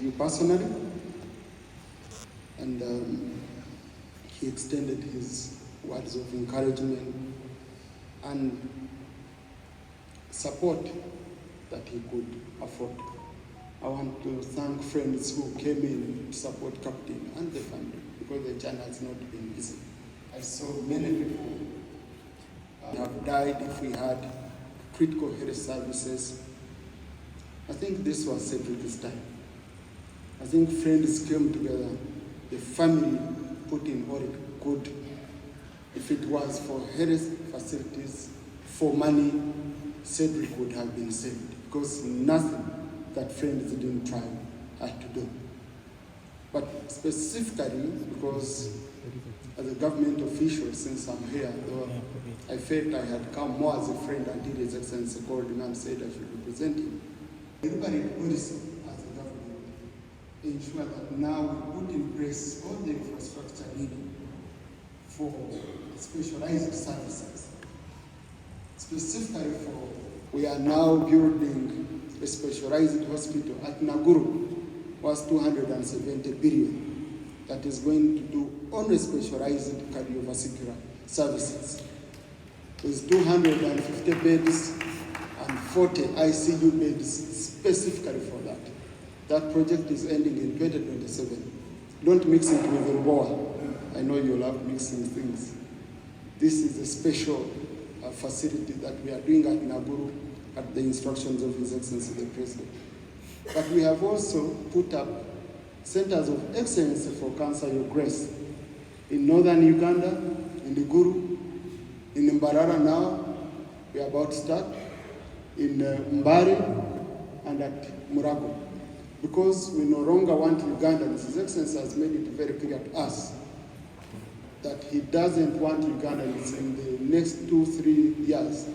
you personally, and he extended his words of encouragement and support that he could afford. I want to thank friends who came in to support Captain and the family, because the journey has not been easy. I saw many people have died if we had critical health services. I think this was Cedric's time. I think friends came together, the family put in all it could. If it was for health facilities, for money, Cedric would have been saved, because nothing that friends didn't try had to do. But specifically, because as a government official, since I'm here, I felt I had come more as a friend until His Excellency called me and said I should represent him. Everybody policy as a government ensure that now we put in place all the infrastructure needed for specialized services. Specifically we are now building a specialized hospital at Naguru, was 270 billion, that is going to do only specialized cardiovascular services. With 250 beds and 40 ICU beds specifically for that. That project is ending in 2027. Don't mix it with the war. I know you love mixing things. This is a special facility that we are doing at Naguru at the instructions of His Excellency the President. But we have also put up centers of excellence for cancer, Your Grace, in northern Uganda, in the Guru, in Mbarara now, we are about to start, in Mbari, and at Murago. Because we no longer want Ugandans. His Excellency has made it very clear to us that he doesn't want Ugandans in the next 2-3 years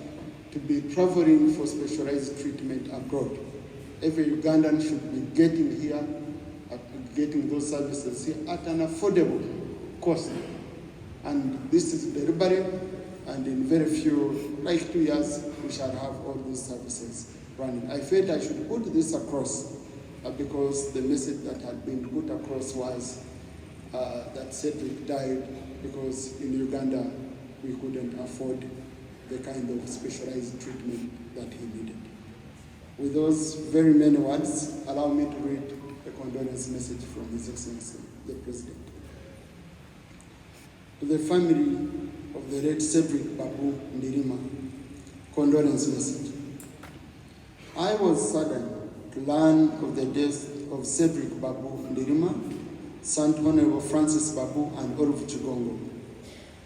to be traveling for specialized treatment abroad. Every Ugandan should be getting here, getting those services here at an affordable cost. And this is deliberate, and in very few, like 2 years, we shall have all these services running. I felt I should put this across because the message that had been put across was that Cedric died because in Uganda we couldn't afford the kind of specialized treatment that he needed. With those very many words, allow me to read a condolence message from His Excellency, the President. To the family of the late Cedric Babu Ndirima, condolence message. I was saddened to learn of the death of Cedric Babu Ndirima, son to Honorable Francis Babu and Oluf Chigongo,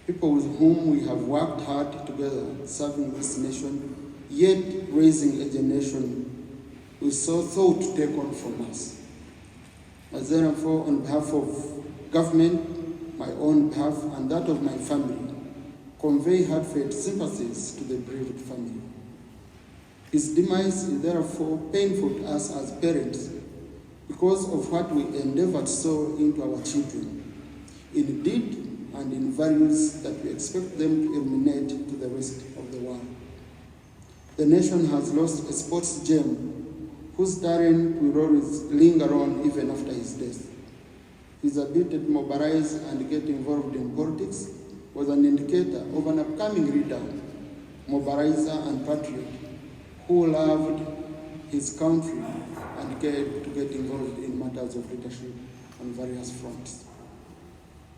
people with whom we have worked hard together serving this nation, yet raising a generation we so thought to take on from us. As therefore, on behalf of government, my own behalf, and that of my family, convey heartfelt sympathies to the bereaved family. His demise is therefore painful to us as parents because of what we endeavor to sow into our children, in deed and in values that we expect them to emanate to the rest of the world. The nation has lost a sports gem whose talent will always linger on even after his death. His ability to mobilize and get involved in politics was an indicator of an upcoming leader, mobilizer and patriot who loved his country and cared to get involved in matters of leadership on various fronts.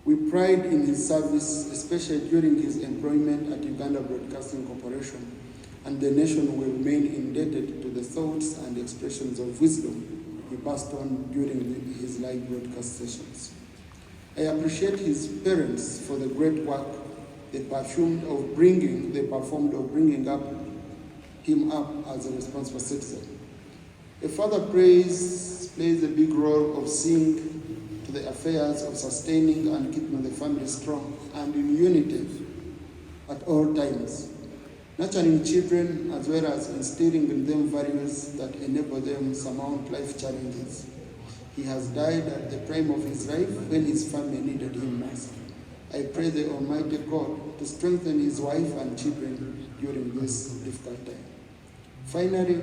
We pride in his service, especially during his employment at Uganda Broadcasting Corporation, and the nation will remain indebted to the thoughts and expressions of wisdom he passed on during his live broadcast sessions. I appreciate his parents for the great work they performed of bringing up him up as a responsible citizen. A father plays a big role of seeing to the affairs of sustaining and keeping the family strong and in unity at all times, nurturing children as well as instilling in them values that enable them to surmount life challenges. He has died at the prime of his life when his family needed him most. I pray the Almighty God to strengthen his wife and children during this difficult time. Finally,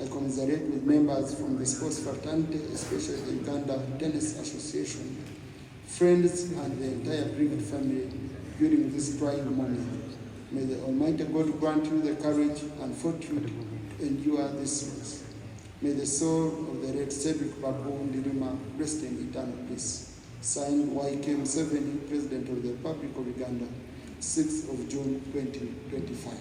I commiserate with members from the sports fraternity, especially the Uganda Tennis Association, friends, and the entire cricket family during this trying moment. May the Almighty God grant you the courage and fortitude to endure this loss. May the soul of the late Cedric Babu Ndirima rest in eternal peace. Signed, YK Museveni, President of the Republic of Uganda, 6th of June 2025.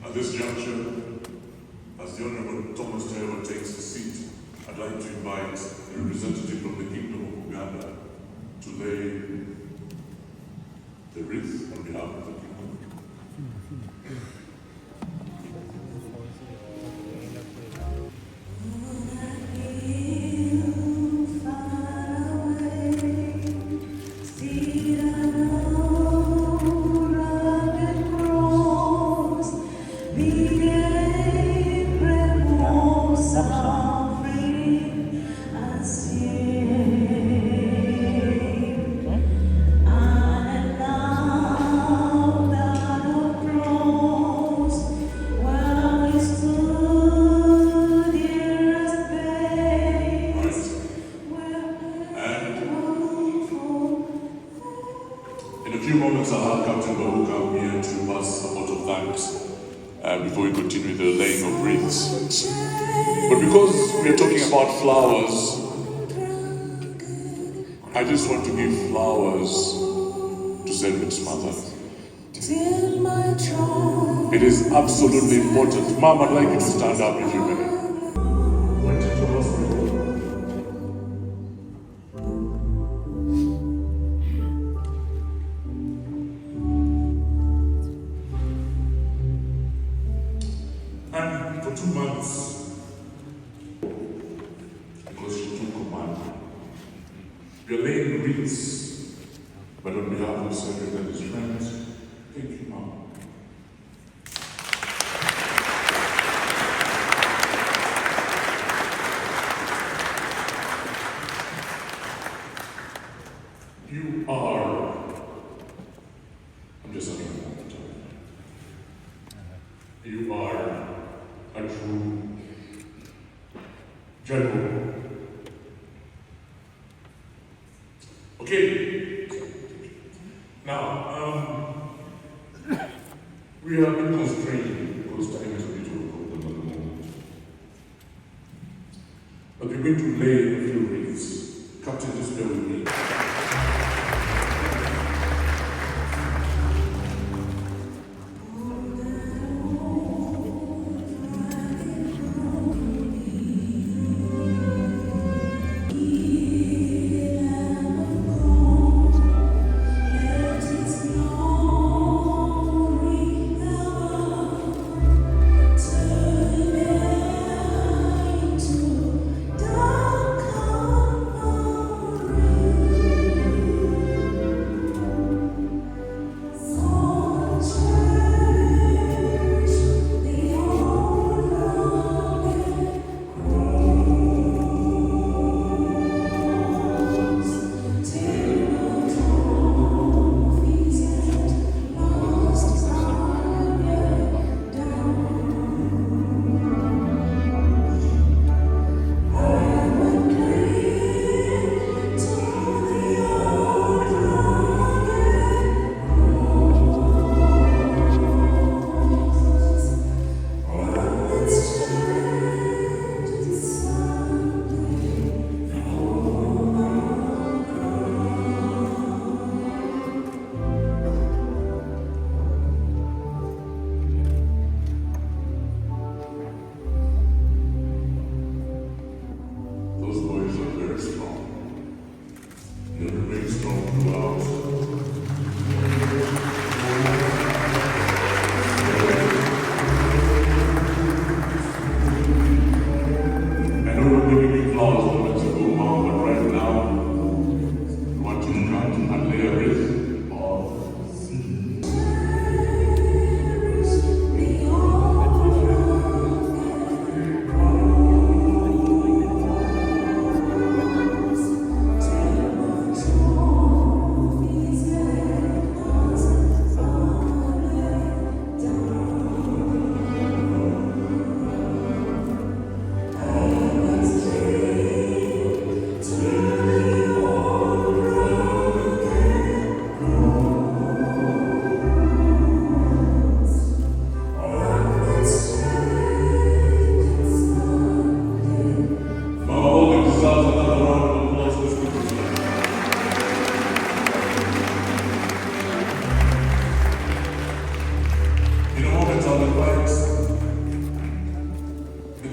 At this juncture, as the Honorable Thomas Tayebwa takes his seat, I'd like to invite the representative from the Kingdom of Uganda to lay the wreath on behalf of the Kingdom. In a few moments, I'll have Captain Babu come here to pass a vote of thanks before we continue the laying of wreaths. But because we are talking about flowers, I just want to give flowers to Cedric's mother. It is absolutely important. Mom, I'd like you to stand up if you may. And for 2 months, because she took command, we are laying wreaths, but on behalf of Cedric and his friends, thank you, Mom. You are, I'm just having a moment of time. You are a true general. Okay. Now, we are being constrained because time is a bit difficult at the moment. But we're going to lay a few wreaths. Captain, just bear with me.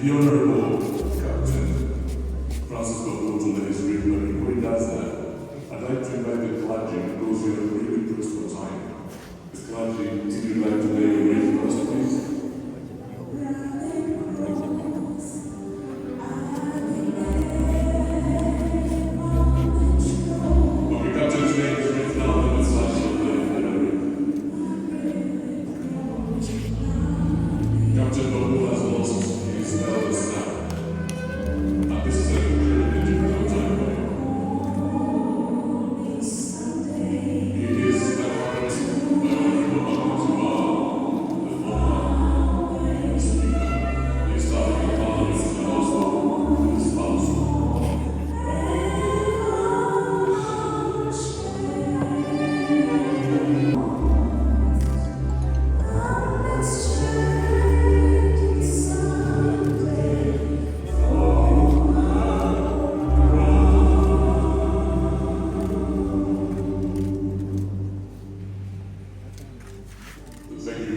the Honorable Captain Francis Babu to let his read, but before he does that, I'd like to invite the clergy, those who are really pressed for time. The clergy, if you'd like to lay your read for us, please. Thank you